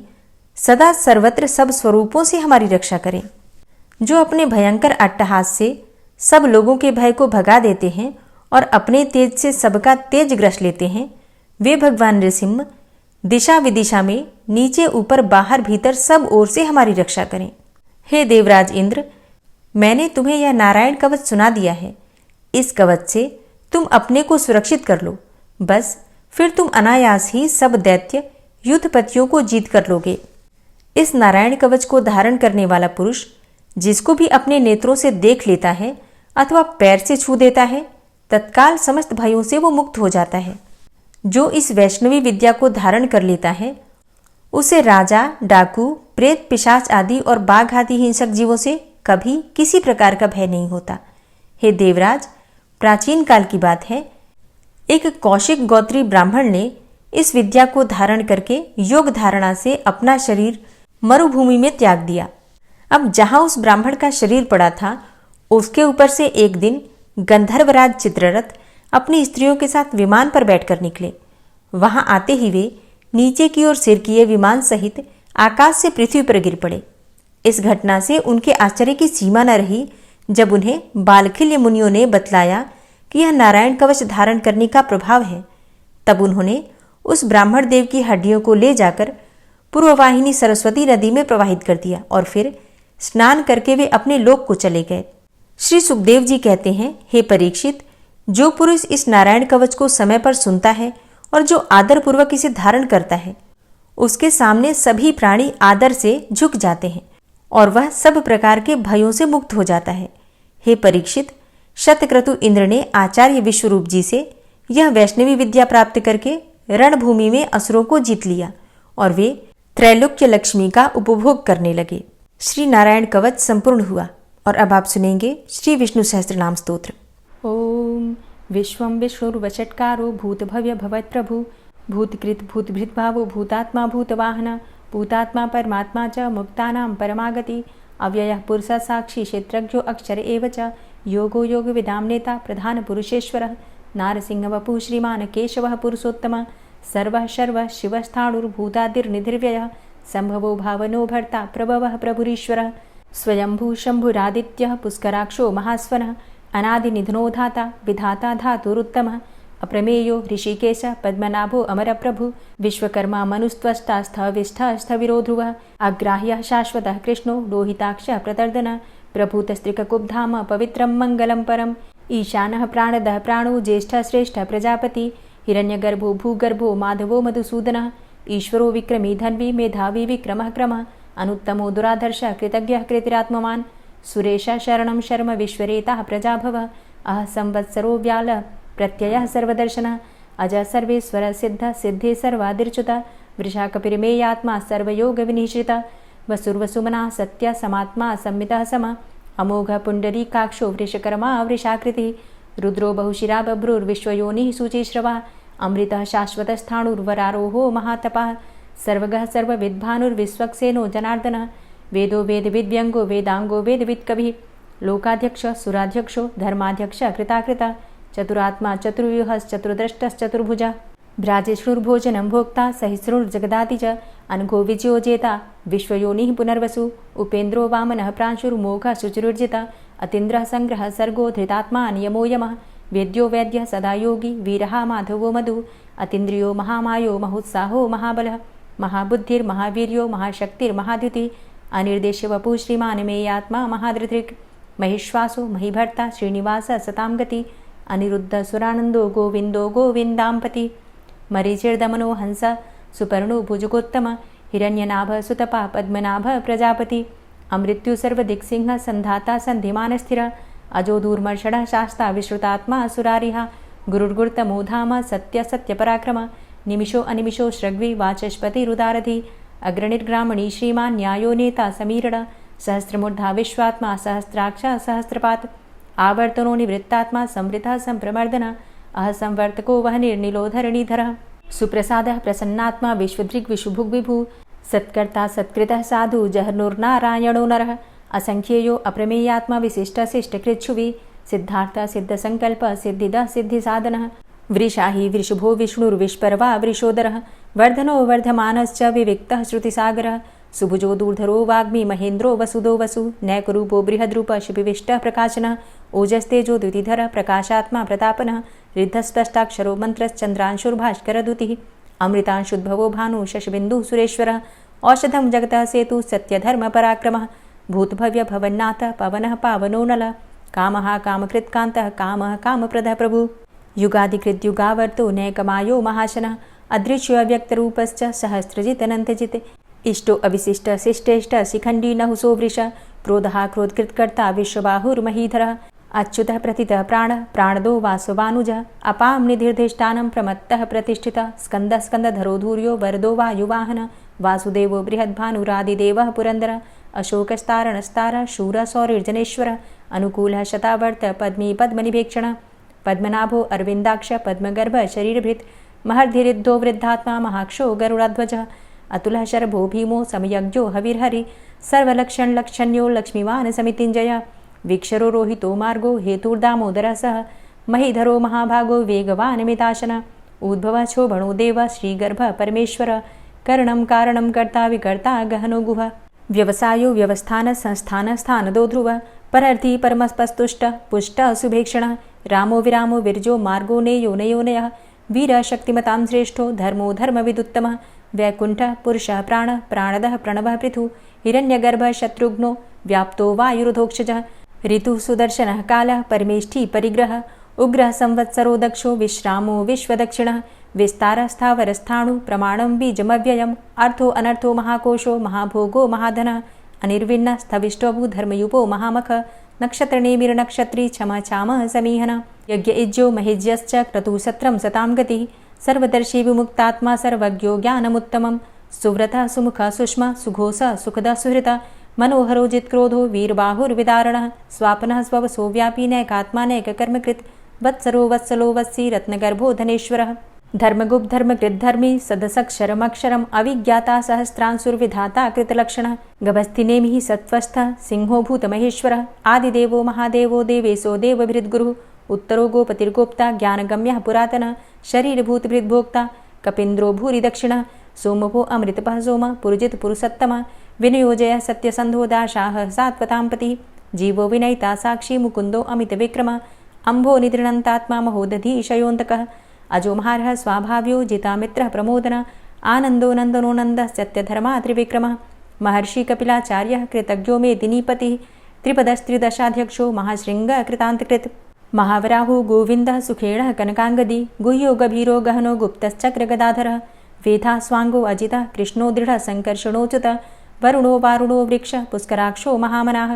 सदा सर्वत्र सब स्वरूपों से हमारी रक्षा करें। जो अपने भयंकर अट्टहास से सब लोगों के भय को भगा देते हैं और अपने तेज से सबका तेज ग्रस लेते हैं, वे भगवान नृसिंह दिशा विदिशा में नीचे ऊपर बाहर भीतर सब ओर से हमारी रक्षा करें। हे देवराज इंद्र, मैंने तुम्हें यह नारायण कवच सुना दिया है। इस कवच से तुम अपने को सुरक्षित कर लो, बस फिर तुम अनायास ही सब दैत्य युद्धपतियों को जीत कर लोगे। इस नारायण कवच को धारण करने वाला पुरुष जिसको भी अपने नेत्रों से देख लेता है अथवा पैर से छू देता है, तत्काल समस्त भयों से वो मुक्त हो जाता है। जो इस वैष्णवी विद्या को धारण कर लेता है, उसे राजा, डाकू, प्रेत, पिशाच आदि और बाघ आदि हिंसक जीवों से कभी किसी प्रकार का भय नहीं होता। हे देवराज, प्राचीन काल की बात है, एक कौशिक गोत्री ब्राह्मण ने इस विद्या को धारण करके योग धारणा से अपना शरीर मरुभूमि में त्याग दिया। अब जहां उस ब्राह्मण का शरीर पड़ा था, उसके ऊपर से एक दिन गंधर्वराज चित्ररथ अपनी स्त्रियों के साथ विमान पर बैठकर निकले। वहां आते ही वे नीचे की ओर सिर किए विमान सहित आकाश से पृथ्वी पर गिर पड़े। इस घटना से उनके आश्चर्य की सीमा न रही जब उन्हें बालखिल्य मुनियों ने बतलाया कि यह नारायण कवच धारण करने का प्रभाव है। तब उन्होंने उस ब्राह्मण देव की हड्डियों को ले जाकर पूर्ववाहिनी सरस्वती नदी में प्रवाहित कर दिया और फिर स्नान करके वे अपने लोक को चले गए। श्री सुखदेव जी कहते हैं, हे परीक्षित, जो पुरुष इस नारायण कवच को समय पर सुनता है और जो आदर पूर्वक इसे धारण करता है, उसके सामने सभी प्राणी आदर से झुक जाते हैं और वह सब प्रकार के भयों से मुक्त हो जाता है। हे परीक्षित, शतक्रतु इंद्र ने आचार्य विश्वरूप जी से यह वैष्णवी विद्या प्राप्त करके रणभूमि में असुरों को जीत लिया और वे त्रैलोक्य लक्ष्मी का उपभोग करने लगे। श्री नारायण कवच संपूर्ण हुआ और अब आप सुनेंगे श्री विष्णु सहस्त्रनाम स्तोत्र। ओम विश्वं विष्णुर्वचत्कारो भूतभव्य भवत्प्रभु भूतकृत भूतभृद्भावो भूतात्मा भूतवाहन भूतात्मा परमात्मा च मुक्तानां परमागति अव्ययः पुरुषः साक्षी क्षेत्रज्ञो अक्षर एव च योगो योग विदां नेता प्रधान पुरुषेश्वरः नारसिंहवपुः श्रीमान् केशवः पुरुषोत्तमः सर्वः शर्वः शिवस्थाणुर्भूतादिर्निधिर्व्ययः संभवो भावनो भर्ता प्रभवः प्रभुरीश्वरः स्वयंभू शंभुरादित्यः पुष्कराक्षो महास्वनः अनादिनिधनो धाता विधाता धातुरुत्तमः अप्रमेयो ऋषिकेश पद्मनाभो अमरप्रभु विश्वकर्मा मनुस्त्वष्टा स्थविष्ठस्थविरो ध्रुवः अग्राह्यः शाश्वतः कृष्णो लोहिताक्षः प्रतर्दनः प्रभूतस्त्रिककुब्धाम पवित्रं मङ्गलं परम् ईशानः प्राणदः प्राणो ज्येष्ठः श्रेष्ठः प्रजापति हिरण्यगर्भो भूगर्भो माधवो मधुसूदनः ईश्वरो विक्रमी धन्वी मेधावी विक्रमः क्रमः अनुत्तमो दुराधर्षः कृतज्ञः कृतिरात्मवान् सुरेशः शरणं शर्म विश्वरेताः प्रजाभवः अह संवत्सरो व्यालः प्रत्ययः सर्वदर्शनः अजः सर्वेश्वरः सिद्धः सिद्धे सर्वादिर्च्युतः वृषाकपिर्मेयात्मा सर्वयोगविनिश्रितः वसुर्वसुमनः सत्यः समात्मा संमितः समः अमोघः पुण्डरीकाक्षो वृषकर्मा वृषाकृतिः रुद्रो बहुशिरा बभ्रुर्विश्वयोनिः शुचिश्रवः अमृतः शाश्वतस्थाणुर्वरारोहो महातपः सर्वगः सर्वविद्भानुर्विश्वक्सेनो जनार्दनः वेदो वेदविद्व्यङ्गो वेदाङ्गो वेदवित्कविः लोकाध्यक्षः सुराध्यक्षो धर्माध्यक्षः कृताकृतः चतुरात्मा चतुर्व्यूहश्चतुर्द्रष्टश्चतुर्भुजः भ्राजिष्णुर्भोजनं भोक्ता सहिष्णुर्जगदाति च अनघो विजयोजेता विश्वयोनिः पुनर्वसु उपेन्द्रो वामनः प्रांशुर्मोघः शुचिरुर्जितः अतीन्द्रः सङ्ग्रहः सर्गो धृतात्मा नियमो यमः वेद्यो वैद्यः सदा योगी वीरः माधवो मधु अतीन्द्रियो महामायो महोत्साहो महाबलः महाबुद्धिर्महावीर्यो महाशक्तिर्महाद्युतिः अनिर्देश्य वपुः श्रीमान् मेयात्मा महाधृतिर् महिश्वासो महीभर्ता श्रीनिवासः सतां गति अनिरुद्ध सुरानन्दो गोविन्दो गोविन्दाम्पति मरीचिर्दमनो हंस सुपर्णो भुजगोत्तम हिरण्यनाभ सुतपा पद्मनाभ प्रजापति अमृत्यु सर्वदिक्सिंह संधाता सन्धिमानस्थिर अजो दूर्मर्षणः शास्ता विश्रुतात्मा सुरारिः गुरुर्गुर्तमो धाम सत्य सत्यपराक्रम निमिषो अनिमिषो श्रग्वी वाचस्पतिरुदारधि अग्रणिर्ग्रामणी श्रीमान् न्यायो नेता समीरण सहस्रमूर्धा विश्वात्मा सहस्राक्षा सहस्रपात् आवर्तनो निवृत्तात्मा संवृतः सम्प्रमर्दन अह संवर्तको वहनिर्निलोधरणीधरः सुप्रसादः प्रसन्नात्मा विश्वदृग्विशुभुग्विभु सत्कर्ता सत्कृतः साधु जहर्नुर्नारायणो नरः असंख्येयो अप्रमेयात्मा विशिष्टशिष्टकृच्छुवि सिद्धार्थ सिद्धसङ्कल्प सिद्धिदः सिद्धिसाधनः वृषाहि वृषभो विष्णुर्विष्पर्वा वृषोदरः वर्धनो वर्धमानश्च विविक्तः श्रुतिसागरः सुभुजो दूर्धरो वाग्मी महेन्द्रो वसुदो वसु नैकरूपो बृहद्रूप शिपिविष्टः प्रकाशनः ओजस्तेजो द्युतिधरः प्रकाशात्मा प्रतापनः रिद्धस्पष्टाक्षरो मन्त्रश्चन्द्रांशुर्भास्करद्युतिः अमृतांशुद्भवो भानु शशबिन्दुः सुरेश्वरः औषधं जगतः सेतु सत्यधर्मपराक्रमः भूतभव्य भवन्नाथ पवनः पावनो नलः कामः कामकृत्कान्तः कामः कामप्रदः प्रभु युगादिकृद्युगावर्तो नैकमायो महाशनः अदृश्यो अव्यक्तरूपश्च सहस्रजितनन्तजित् इष्टो अविशिष्ट शिष्टेष्ट शिखण्डी नहुसो वृष क्रोधः क्रोधकृत्कर्ता विश्वबाहुर्महीधरः अच्युतः प्रतितः प्राणः प्राणदो वासवानुजः अपां निधिर्धिष्ठानं प्रमत्तः प्रतिष्ठितः स्कन्दः स्कन्दधरो धूर्यो वरदो वायुवाहनः वासुदेवो बृहद्भानुरादिदेवः पुरन्दरः अशोकस्तारणस्तारः शूरः सौरिर्जनेश्वरः अनुकूलः शतावर्त पद्मी पद्मनिभेक्षणः पद्मनाभो अरविन्दाक्ष पद्मगर्भ शरीरभृत् महर्धिरिद्धो वृद्धात्मा महाक्षो गरुडाध्वजः अतुलः शरभो भीमो समयज्ञो हविर्हरि सर्वलक्षणलक्षण्यो लक्ष्मीवान् समितिञ्जयः वीक्षरो रोहितो मार्गो हेतुर्दामोदरः सः महीधरो महाभागो वेगवान् मिताशनः उद्भवः क्षोभणो देवः श्रीगर्भः परमेश्वरः करणं कारणं कर्ता विकर्ता गहनो गुहः व्यवसायो व्यवस्थान संस्थान स्थानदो ध्रुवः परर्थी परमस्पस्तुष्टः पुष्टः सुभेक्षणः रामो विरामो विरजो मार्गो नेयो नयोनयः वीरः शक्तिमतां श्रेष्ठो धर्मो धर्मविदुत्तमः वैकुण्ठः पुरुषः प्राणः प्राणदः प्रणवः पृथुः हिरण्यगर्भः शत्रुघ्नो व्याप्तो वायुरुधोक्षजः ऋतुः सुदर्शनः कालः परमेष्ठी परिग्रहः उग्रः संवत्सरो दक्षो विश्रामो विश्वदक्षिणः विस्तारः स्थावरस्थाणु प्रमाणं बीजमव्ययम् अर्थो अनर्थो महाकोशो महाभोगो महाधनः अनिर्विण्णः स्थविष्टोभू धर्मयुपो महामख नक्षत्रनेमिर्नक्षत्री क्षमा क्षामः समीहनः यज्ञ इज्यो महेज्यश्च क्रतुसत्रं सतां गतिः सर्वदर्शी विमुक्तात्मा सर्वज्ञो ज्ञानमुत्तमं सुव्रतः सुमुखः सुष्मा सुघोषः सुखदः सुहृतः मनोहरो जित्क्रोधो वीरबाहुर्विदारणः स्वापनः स्ववसो व्यापी नैकात्मा नैककर्मकृत् वत्सरो वत्सलो वत्सी रत्नगर्भो धनेश्वरः धर्मगुप्त धर्मकृद्धर्मी सदसक्षरमक्षरम् अविज्ञाता सहस्रांशुर्विधाता कृतलक्षणः गभस्तिनेमिः सत्त्वस्थः सिंहो भूतमहेश्वरः आदिदेवो महादेवो देवेशो देवभृद्गुरुः उत्तरो गोपतिर्गोप्ता ज्ञानगम्यः पुरातनः शरीरभूतभृद्भोक्ता कपीन्द्रो भूरि दक्षिणः सोमभो अमृतपः सोम पुरुजित पुरुषोत्तमः विनयोजय सत्यसन्धो दाशाः सात्वतां पतिः जीवो विनयिता साक्षी मुकुन्दो अमितविक्रम अम्भो निद्रणन्तात्मा महोदधीशयोऽन्तकः अजो महारः स्वाभाव्यो जितामित्रः प्रमोदन आनन्दो नन्दनो नन्दः सत्यधर्मा त्रिविक्रमः महर्षि कपिलाचार्यः कृतज्ञो मेदिनीपतिः त्रिपदस्त्रिदशाध्यक्षो महाशृङ्गः कृतान्तकृत् महावराहो गोविन्दः सुखेणः कनकाङ्गदी गुह्यो गभीरो गहनो गुप्तश्चक्रगदाधरः वेधा स्वाङ्गो अजितः कृष्णो दृढः सङ्कर्षणोच्युतः वरुणो वारुणो वृक्षः पुष्कराक्षो महामनाः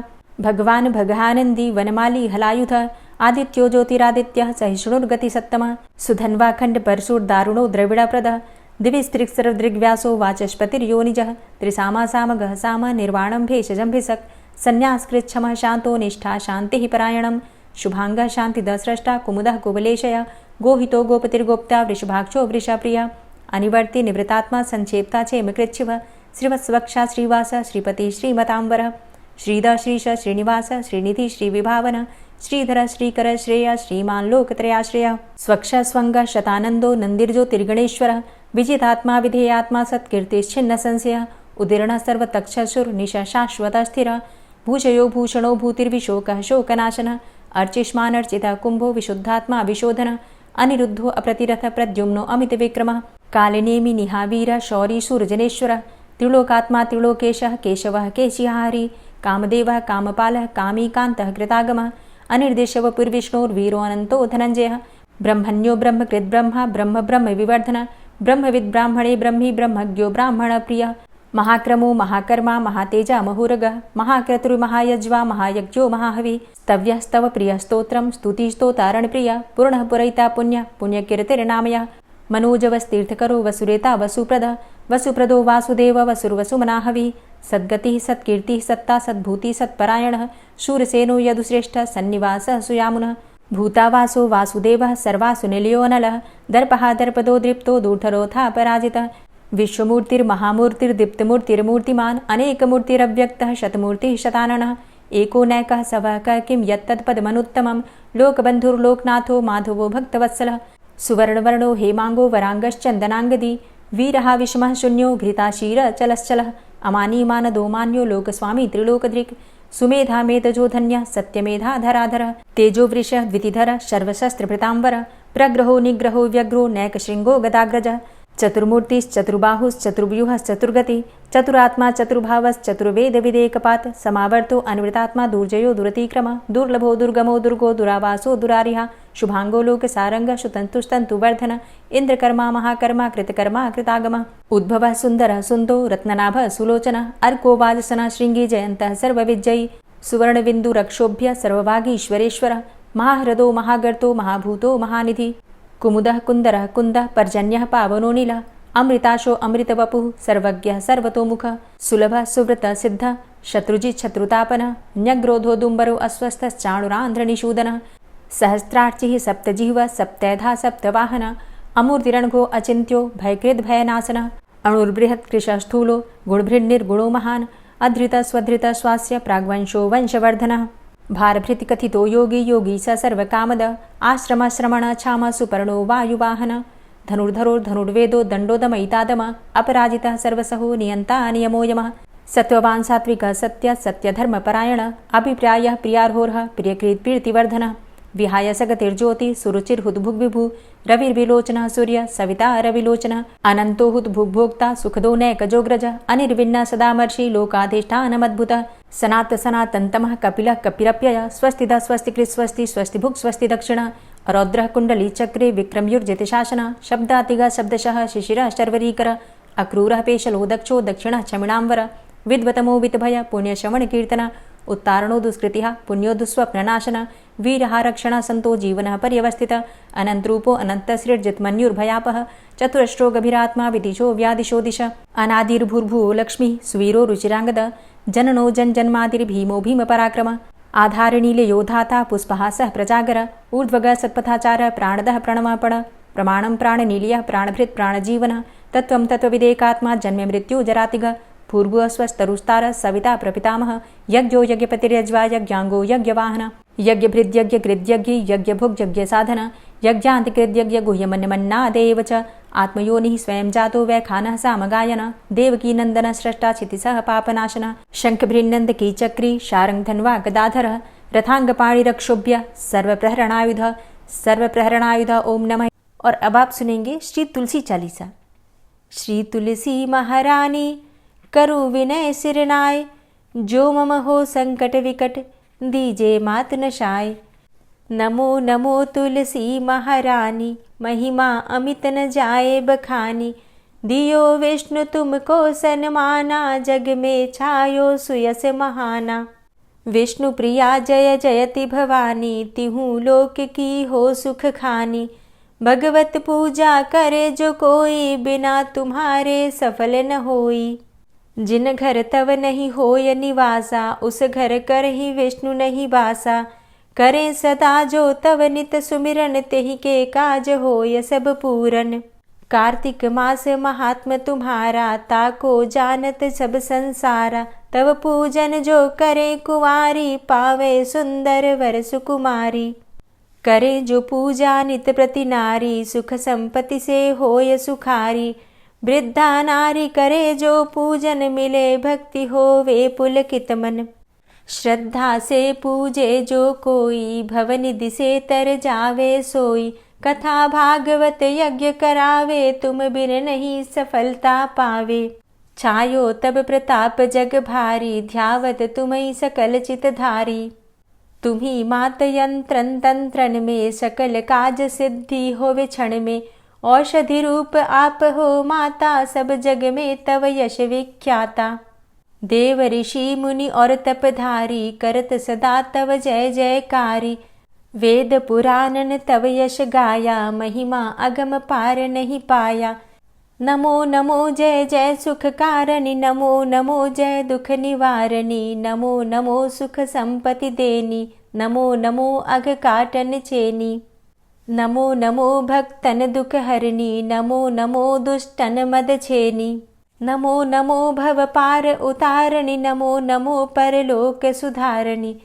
भगवान् भगानन्दी वनमाली हलायुधः आदित्यो ज्योतिरादित्यः सहिष्णुर्गतिसत्तमः सुधन्वाखण्ड परशुर्दारुणो द्रविडप्रदः दिविस्त्रिक्सरदृग्व्यासो वाचस्पतिर्योनिजः त्रिसामासामगः साम निर्वाणं भेषजम्भिसक् सन्न्यासकृच्छमः शान्तो निष्ठा शान्तिः परायणं शुभाङ्गः शान्तिदस्रष्टा कुमुदः कुवलेशय गोहितो गोपतिर्गोप्ता वृषभाक्षो वृषप्रिया अनिवर्ति निवृतात्मा संक्षेप्ता चेमकृच्छिव श्रीवत्स्वक्षा श्रीवास श्रीपति श्रीमताम्बरः श्रीद श्रीश श्रीनिवास श्रीनिधि श्रीविभावन श्रीधर श्रीकर श्रेय श्रीमान् लोकत्रयाश्रयः स्वक्ष स्वङ्ग शतानन्दो नन्दिर्ज्योतिर्गणेश्वरः विजितात्मा विधेयात्मा सत्कीर्तिश्छिन्न संशयः उदीर्णः सर्वतक्षशुर्निश शाश्वतः स्थिरः भूषयो भूषणो भूतिर्विशोकः शोकनाशनः अर्चिष्मानर्चितः कुम्भो विशुद्धात्मा विशोधनः अनिरुद्धो अप्रतिरथ प्रद्युम्नो अमितविक्रमः कालिनेमि निहावीर शौरी शूरजनेश्वरः त्रिलोकात्मा त्रिलोकेशः केशवः केशिहारी कामदेवः कामपालः कामीकान्तः कृतागमः अनिर्देशवपुर्विष्णोर्वीरो अनन्तो धनञ्जयः ब्रह्मण्यो ब्रह्मकृद्ब्रह्मा ब्रह्म ब्रह्म विवर्धन ब्रह्मविद्ब्राह्मणे ब्रह्मी ब्रह्मज्ञो ब्राह्मणप्रियः महाक्रमो महाकर्मा महातेजा महुरगः महाक्रतुर्महायज्वा महायज्ञो महाहवि स्तव्यः स्तव प्रियः स्तोत्रं स्तुतिस्तोतारणप्रियः पूर्णः पुरैता पुण्यः पुण्यकीर्तिर्नामयः मनोजवस्तीर्थकरो वसुरेता वसुप्रदः वसुप्रदो वासुदेव वसुर्वसुमनाहवि सद्गतिः सत्कीर्तिः सत्ता सद्भूतिः सत्परायणः शूरसेनो यदुश्रेष्ठः सन्निवासः सुयामुनः भूतावासो वासुदेवः सर्वासु निलयोऽनलः दर्पः दर्पदो दृप्तो दूर्धरोऽथा पराजितः विश्वमूर्तिर्महामूर्तिर्दीप्तमूर्तिर्मूर्तिमान् अनेकमूर्तिरव्यक्तः शतमूर्तिः शताननः एको नैकः सवः किं यत्तत्पदमनुत्तमं लोकबन्धुर्लोकनाथो माधवो भक्तवत्सलः सुवर्णवर्णो हेमाङ्गो वराङ्गश्चन्दनाङ्गदी वीरः विषमः शून्यो घृताशीरचलश्चलः अमानीमानदो मान्यो लोकस्वामी त्रिलोकदृक् सुमेधा मेधजोधन्यः सत्यमेधाधराधरः तेजोवृषः द्वितिधरः सर्वशस्त्रभृताम्बरः प्रग्रहो निग्रहो व्यग्रो नैकशृङ्गो गदाग्रजः चतुर्मूर्तिश्चतुर्बाहुश्चतुर्व्यूहश्चतुर्गति चतुरात्मा चतुर्भावश्चतुर्वेदविदेकपात् समावर्तो अनिवृतात्मा दुर्जयो दुरतिक्रमः दुर्लभो दुर्गमो दुर्गो दुरावासो दुरारिहा शुभाङ्गो लोकसारङ्गः शुतन्तुस्तन्तुवर्धन इन्द्रकर्मा महाकर्मा कृतकर्मा कृतागमः उद्भवः सुन्दरः सुन्दो रत्ननाभः सुलोचनः अर्को वाजसनः शृङ्गी जयन्तः सर्वविजयी सुवर्णबिन्दुरक्षोभ्य सर्वभागीश्वरेश्वरः महाह्रदो महागर्तो महाभूतो महानिधि कुमुदः कुन्दरः कुन्दः पर्जन्यः पावनो नीलः अमृताशो अमृतवपुः सर्वज्ञः सर्वतोमुखः सुलभः सुव्रतः सिद्धः शत्रुजित् शत्रुतापनः न्यग्रोधो दुम्बरो अस्वस्थश्चाणुरान्ध्रनिषूदनः सहस्रार्चिः सप्तजिह्वः सप्तैधा सप्तवाहनः अमूर्तिरणघो अचिन्त्यो भयकृद्भयनाशनः अणुर्बृहत् कृशस्थूलो गुणभृन्निर्गुणो महान् अधृतः स्वधृतः स्वास्य प्राग्वंशो वंशवर्धनः भारभृतिकथितो योगी योगी स सर्वकामद आश्रमश्रमण क्षाम सुपर्णो वायुवाहन धनुर्धरोर्धनुर्वेदो दण्डोदमयितादम अपराजितः सर्वसहो नियन्ता नियमो यमः सत्त्ववान् सात्विकः सत्य सत्यधर्मपरायण अभिप्रायः प्रियार्होर्ह प्रियकृत्प्रीतिवर्धनः विहाय सगतिर्ज्योति सुरुचिर्हुद्भुग्विभु रविर्विलोचनः सूर्य सविता रविलोचनः अनन्तो हुद्भुग्भोक्ता सुखदो नैकजोग्रज अनिर्विण्ण सदामर्षि लोकाधिष्ठानमद्भुतः सनात सनातन्तमः कपिलः कपिरप्यय स्वस्तिदा स्वस्तिकृत् स्वस्ति स्वस्तिभुक् स्वस्ति दक्षिण रौद्रः कुण्डली चक्रे विक्रमयुर्जितशासन शब्दातिगः शब्दशः शिशिरः शर्वरीकर अक्रूरः पेशलो दक्षो दक्षिणः क्षमिणाम्बर विद्वतमो वितभय पुण्यश्रवणकीर्तन उत्तारणो दुष्कृतिः पुण्यो दुःस्वप्ननाशन वीरः रक्षण सन्तो जीवनः पर्यवस्थित अनन्तरूपो अनन्तसृर्जितमन्युर्भयापः चतुरश्रो गभीरात्मा विदिशो व्यादिशो दिश अनादिर्भूर्भुवो लक्ष्मीः सुवीरो रुचिराङ्गद जननो जन्मादिर्भीमो भीमपराक्रम आधारनीलयोधाता पुष्पहासः प्रजागर ऊर्ध्वगः सत्पथाचारः प्राणदः प्रणमापण प्रमाणं प्राणनीलयः प्राणभृत् प्राणजीवनः तत्त्वं तत्त्वविदेकात्मा जन्ममृत्यु जरातिग भूर्भुवः स्वस्तरुस्तारः सविता प्रपितामह यज्ञो यज्ञपतिर्यज्वा यज्ञाङ्गो यज्ञवाहन यज्ञभृद्यज्ञकृद्यज्ञ यज्ञभुग्यज्ञसाधन यज्ञान्तिकृद्यज्ञ गुह्यमन्यमन्नादेव च आत्मयोनिः स्वयं जातो वैखानः सामगायन देवकी नंदन स्रष्टा क्षितिसः पापनाशनः शंखभृन्नंद कीचक्री शारंग धन्वा गदाधरः रथांगपाणिरक्षोभ्य सर्वप्रहरणायुध ओम नमः। और अब आप सुनेंगे श्री तुलसी चालीसा। श्री तुलसी महारानी करु विनय सिरनाय, जो मम हो संकट विकट दीजे मात नशाय। नमो नमो तुलसी महारानी, महिमा अमित न जाए बखानी। दियो विष्णु तुमको सन्माना, जग में छायो सुयस महाना। विष्णु प्रिया जय जयति भवानी, तिहु लोक की हो सुख खानी। भगवत पूजा करे जो कोई, बिना तुम्हारे सफल न होई। जिन घर तव नहीं होय निवासा, उस घर कर ही विष्णु नहीं बासा। करें सदा जो तव नित सुमिरन, तेहि के काज होय सब पूरन। कार्तिक मास महात्म तुम्हारा, ताको जानत सब संसारा। तव पूजन जो करे कुंवारी, पावे सुंदर वर सुकुमारी। करे जो पूजा नित प्रति नारी, सुख संपत्ति से होय सुखारी। वृद्धा नारी करे जो पूजन, मिले भक्ति होवे पुलकित मन। श्रद्धा से पूजे जो कोई, भवनिधि से तर जावे सोई। कथा भागवत यज्ञ करावे, तुम बिन नहीं सफलता पावे। छायो तब प्रताप जग भारी, ध्यावत तुम्हीं सकल चित धारी। तुम्ही मात यंत्रन तंत्रन में, सकल काज सिद्धि होवे क्षण में। औषधि रूप आप हो माता, सब जग में तव यश विख्याता। देव ऋषि मुनि और तपधारी, करत सदा तव जय जयकारी। वेद पुराणन तव यश गाया, महिमा अगम पार नहीं पाया। नमो नमो जय जय सुख कारणि, नमो नमो जय दुख निवारणी। नमो नमो सुख संपत्ति देनी, नमो नमो अघ काटन चेनी। नमो नमो भक्तन दुख हरणी, नमो नमो दुष्टन मद छेनी। नमो नमो भव पार उतारणी, नमो नमो परलोक सुधारणी।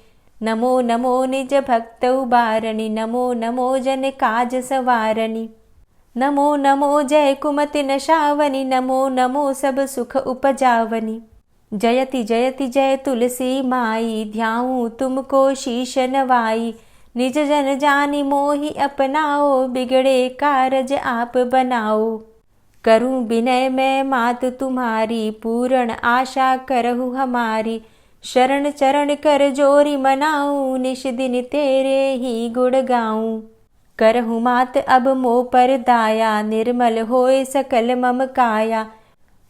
नमो नमो निज भक्त उबारणी, नमो नमो जन काज सवारणी। नमो नमो जय कुमति नशावनी, नमो नमो सब सुख उपजावनी। जयति जयति जय तुलसी माई, ध्याऊं तुमको शीश नवाई। निज जन जानी मोहि अपनाओ, बिगड़े कारज आप बनाओ। करूं विनय मैं मात तुम्हारी, पूर्ण आशा करहु हमारी। शरण चरण कर जोरी मनाऊं, निश दिन तेरे ही गुण गाऊं। करहु मात अब मोह पर दाया, निर्मल होए सकल मम काया।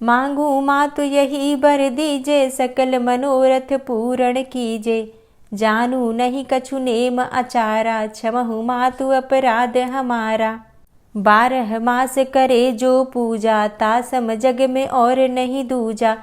मांगू मातु यही बर दीजे, सकल मनोरथ पूर्ण कीजे। जानू नहीं कछु नेम आचारा, क्षमहु मातु अपराध हमारा। 12 मास करे जो पूजा, तासम जग में और नहीं दूजा।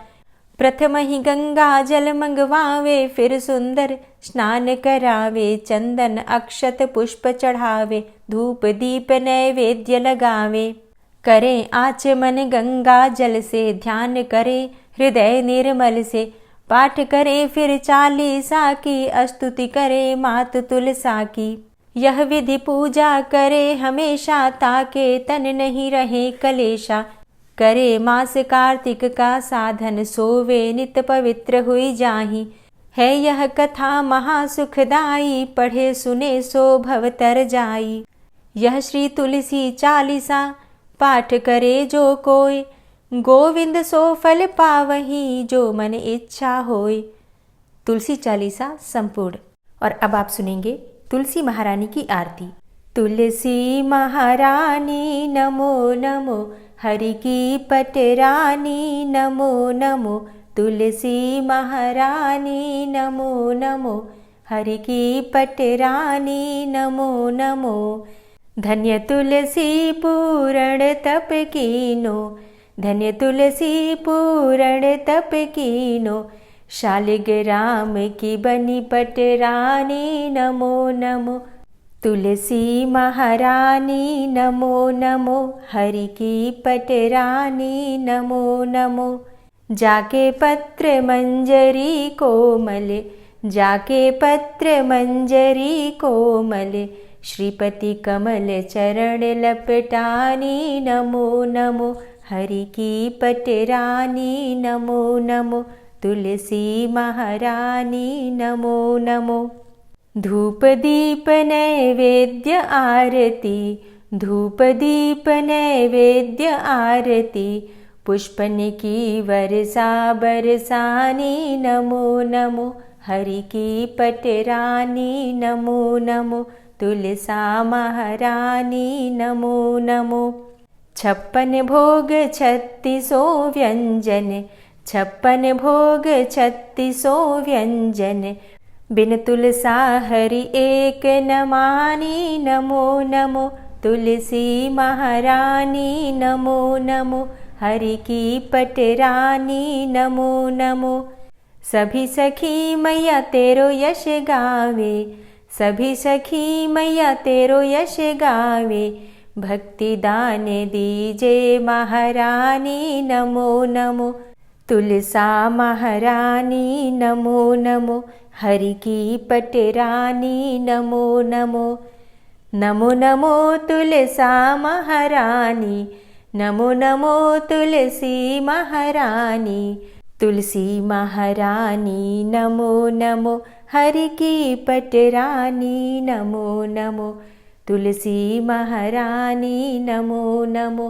प्रथम ही गंगा जल मंगवावे, फिर सुंदर स्नान करावे। चंदन अक्षत पुष्प चढ़ावे, धूप दीप नैवेद्य लगावे। करें आचमन गंगा जल से, ध्यान करे हृदय निर्मल से। पाठ करे फिर चालीसा की, स्तुति करे मात तुलसा की। यह विधि पूजा करे हमेशा, ताके तन नहीं रहे कलेशा। करे मास कार्तिक का साधन, सोवे नित पवित्र हुई जाहि। है यह कथा महासुखदाई, पढ़े सुने सो भव तर जाई। यह श्री तुलसी चालीसा, पाठ करे जो कोय। गोविंद सो फल पावही, जो मन इच्छा होय। तुलसी चालीसा संपूर्ण। और अब आप सुनेंगे तुलसी महारानी की आरती। तुलसी महारानी नमो नमो, हरि की पटरानी नमो नमो। तुलसी महारानी नमो नमो, हरि की पटरानी नमो नमो। धन्य तुलसी पूर्ण तप कीनो, धन्य तुलसी पूर्ण तप कीनो। शालिग्राम की बनी पटरानी नमो नमो। तुलसी महारानी नमो नमो, हरि की पटरानी नमो नमो। जाके पत्र मंजरी कोमल, जाके पत्र मंजरी कोमल। श्रीपति कमल चरण लपटानी नमो नमो, हरि की पटरानी नमो नमो, तुलसी महारानी नमो नमो। धूप दीप नैवेद्य आरती, धूप दीप नैवेद्य आरती, पुष्पन की वर्षा बरसानी नमो नमो, हरि की पटरानी नमो नमो, तुलसा महारानी नमो नमो। 56 भोग 36 व्यंजन, 56 भोग 36 व्यंजन, बिन तुलसा हरि एक न मानी नमो नमो, तुलसी महारानी नमो नमो, हरि की पटरानी नमो नमो। सभी सखी मैया तेरो यश गावे, सभी सखी मैया तेरो यश गावे, भक्ति दान दीजे महारानी नमो नमो, तुलसा महारानी नमो नमो, हरि की पटरानी नमो नमो। नमो नमो तुलसा महारानी, नमो नमो तुलसी महारानी, तुलसी महारानी नमो नमो, हरि की पटरानी नमो नमो, तुलसी महारानी नमो नमो,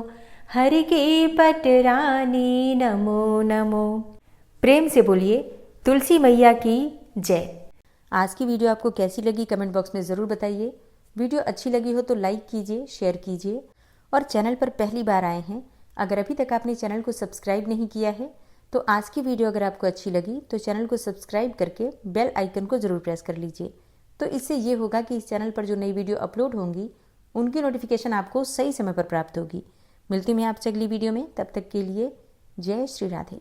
हरि की पटरानी नमो नमो। प्रेम से बोलिए तुलसी मैया की जय। आज की वीडियो आपको कैसी लगी कमेंट बॉक्स में ज़रूर बताइए। वीडियो अच्छी लगी हो तो लाइक कीजिए, शेयर कीजिए, और चैनल पर पहली बार आए हैं, अगर अभी तक आपने चैनल को सब्सक्राइब नहीं किया है तो आज की वीडियो अगर आपको अच्छी लगी तो चैनल को सब्सक्राइब करके बेल आइकन को ज़रूर प्रेस कर लीजिए। तो इससे ये होगा कि इस चैनल पर जो नई वीडियो अपलोड होंगी उनकी नोटिफिकेशन आपको सही समय पर प्राप्त होगी। मिलती मैं आपसे अगली वीडियो में, तब तक के लिए जय श्री राधे।